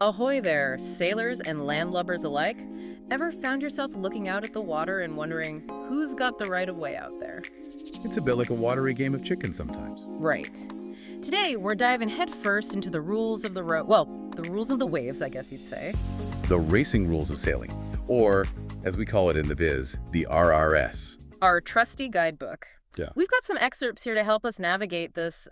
Ahoy there, sailors and landlubbers alike. Ever found yourself looking out at the water and wondering who's got the right of way out there? It's a bit like a watery game of chicken sometimes. Right. Today, we're diving headfirst into the rules of the road. Well, the rules of the waves, I guess you'd say. The racing rules of sailing, or as we call it in the biz, the RRS. Our trusty guidebook. Yeah. We've got some excerpts here to help us navigate this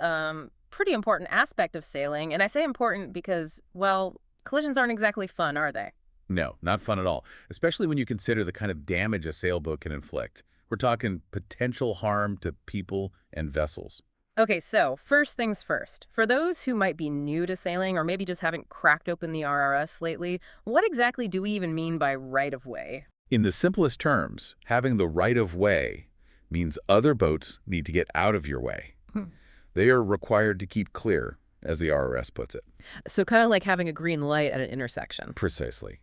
pretty important aspect of sailing. And I say important because, well, collisions aren't exactly fun, are they? No, not fun at all, especially when you consider the kind of damage a sailboat can inflict. We're talking potential harm to people and vessels. Okay, so first things first. For those who might be new to sailing or maybe just haven't cracked open the RRS lately, what exactly do we even mean by right of way? In the simplest terms, having the right of way means other boats need to get out of your way. Hmm. They are required to keep clear, as the RRS puts it. So kind of like having a green light at an intersection. Precisely.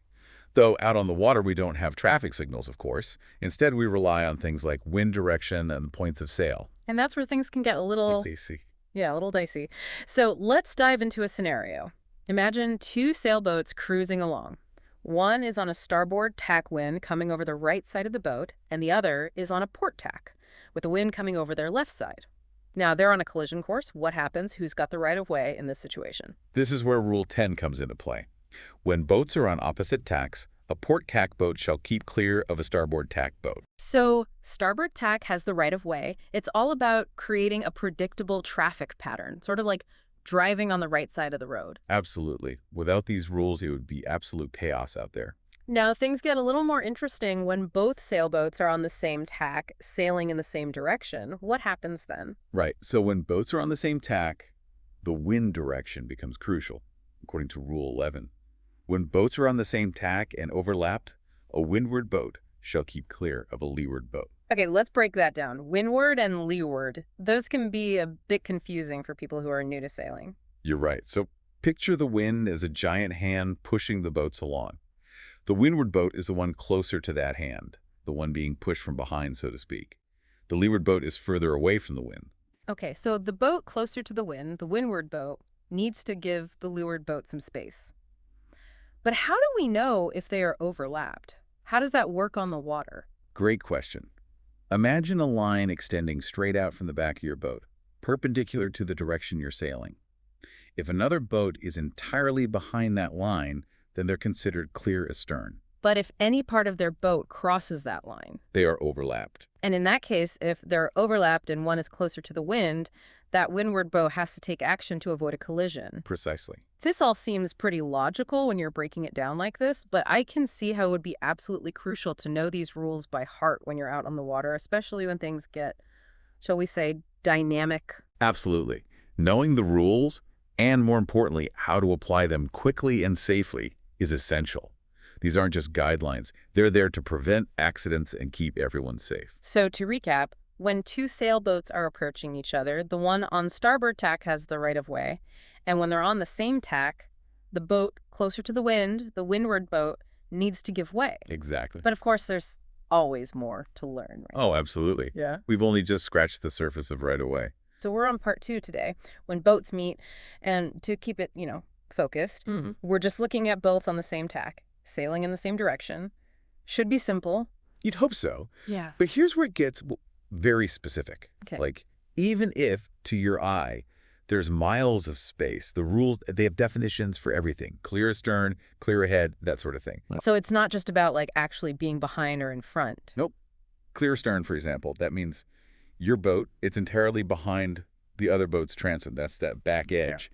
Though out on the water we don't have traffic signals, of course. Instead, we rely on things like wind direction and points of sail. And that's where things can get a little, It's easy. yeah, a little dicey. So let's dive into a scenario. Imagine two sailboats cruising along. One is on a starboard tack wind coming over the right side of the boat, and the other is on a port tack, with the wind coming over their left side. Now, they're on a collision course. What happens? Who's got the right of way in this situation? This is where Rule 10 comes into play. When boats are on opposite tacks, a port tack boat shall keep clear of a starboard tack boat. So, starboard tack has the right of way. It's all about creating a predictable traffic pattern, sort of like driving on the right side of the road. Absolutely. Without these rules, it would be absolute chaos out there. Now, things get a little more interesting when both sailboats are on the same tack, sailing in the same direction. What happens then? Right. So when boats are on the same tack, the wind direction becomes crucial, according to Rule 11. When boats are on the same tack and overlapped, a windward boat shall keep clear of a leeward boat. Okay, let's break that down. Windward and leeward. Those can be a bit confusing for people who are new to sailing. You're right. So picture the wind as a giant hand pushing the boats along. The windward boat is the one closer to that hand, the one being pushed from behind, so to speak. The leeward boat is further away from the wind. Okay, so the boat closer to the wind, the windward boat, needs to give the leeward boat some space. But how do we know if they are overlapped? How does that work on the water? Great question. Imagine a line extending straight out from the back of your boat, perpendicular to the direction you're sailing. If another boat is entirely behind that line, then they're considered clear astern. But if any part of their boat crosses that line, They are overlapped. and in that case, if they're overlapped and one is closer to the wind, that windward boat has to take action to avoid a collision. Precisely. This all seems pretty logical when you're breaking it down like this, but I can see how it would be absolutely crucial to know these rules by heart when you're out on the water, especially when things get, shall we say, dynamic. Absolutely. Knowing the rules, and more importantly, how to apply them quickly and safely, is essential. These aren't just guidelines. They're there to prevent accidents and keep everyone safe. So to recap, when two sailboats are approaching each other, the one on starboard tack has the right of way, and when they're on the same tack, the boat closer to the wind, the windward boat, needs to give way. Exactly. But of course, there's always more to learn, right? Oh, absolutely. Yeah. We've only just scratched the surface of right away. So we're on part 2 today, when boats meet, and to keep it, focused, we're just looking at boats on the same tack, sailing in the same direction. Should be simple. You'd hope so. Yeah. But here's where it gets very specific. Okay. Like, even if, to your eye, there's miles of space, the rules, they have definitions for everything. Clear astern, clear ahead, that sort of thing. So it's not just about like actually being behind or in front. Nope. Clear astern, for example, that means your boat, it's entirely behind the other boat's transom. That's that back edge.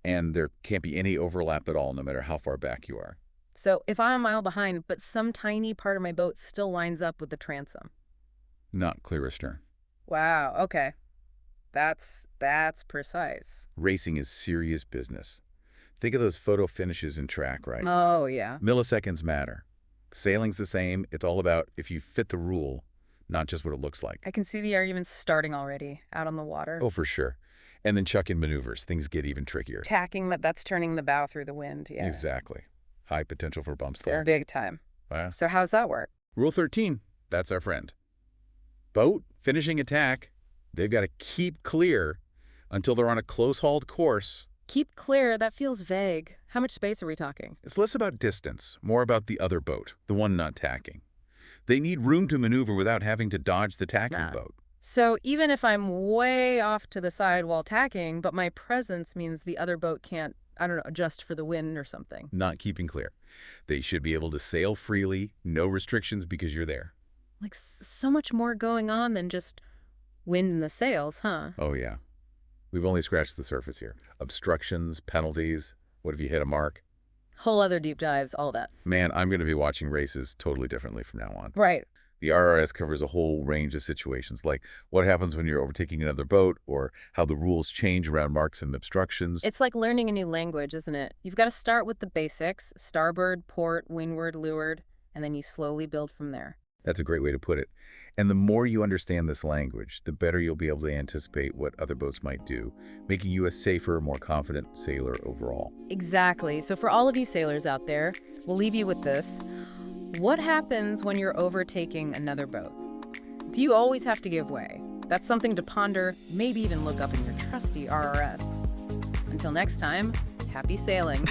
And there can't be any overlap at all, no matter how far back you are. So if I'm a mile behind, but some tiny part of my boat still lines up with the transom. Not clear astern. Wow, okay. That's precise. Racing is serious business. Think of those photo finishes in track, right? Oh, yeah. Milliseconds matter. Sailing's the same. It's all about if you fit the rule, not just what it looks like. I can see the arguments starting already out on the water. Oh, for sure. And then chuck in maneuvers. Things get even trickier. Tacking, that's turning the bow through the wind, yeah. Exactly. High potential for bumps there. Big time. Wow. So how's that work? Rule 13. That's our friend. Boat finishing attack. They've got to keep clear until they're on a close-hauled course. Keep clear, that feels vague. How much space are we talking? It's less about distance, more about the other boat, the one not tacking. They need room to maneuver without having to dodge the tacking Nah. boat. So even if I'm way off to the side while tacking, but my presence means the other boat can't, I don't know, adjust for the wind or something. Not keeping clear. They should be able to sail freely, no restrictions because you're there. Like so much more going on than just wind in the sails, huh? Oh, yeah. We've only scratched the surface here. Obstructions, penalties. What if you hit a mark? Whole other deep dives, all that. Man, I'm going to be watching races totally differently from now on. Right. The RRS covers a whole range of situations, like what happens when you're overtaking another boat, or how the rules change around marks and obstructions. It's like learning a new language, isn't it? You've got to start with the basics, starboard, port, windward, leeward, and then you slowly build from there. That's a great way to put it. And the more you understand this language, the better you'll be able to anticipate what other boats might do, making you a safer, more confident sailor overall. Exactly. So for all of you sailors out there, we'll leave you with this. What happens when you're overtaking another boat? Do you always have to give way? That's something to ponder, maybe even look up in your trusty RRS. Until next time, happy sailing.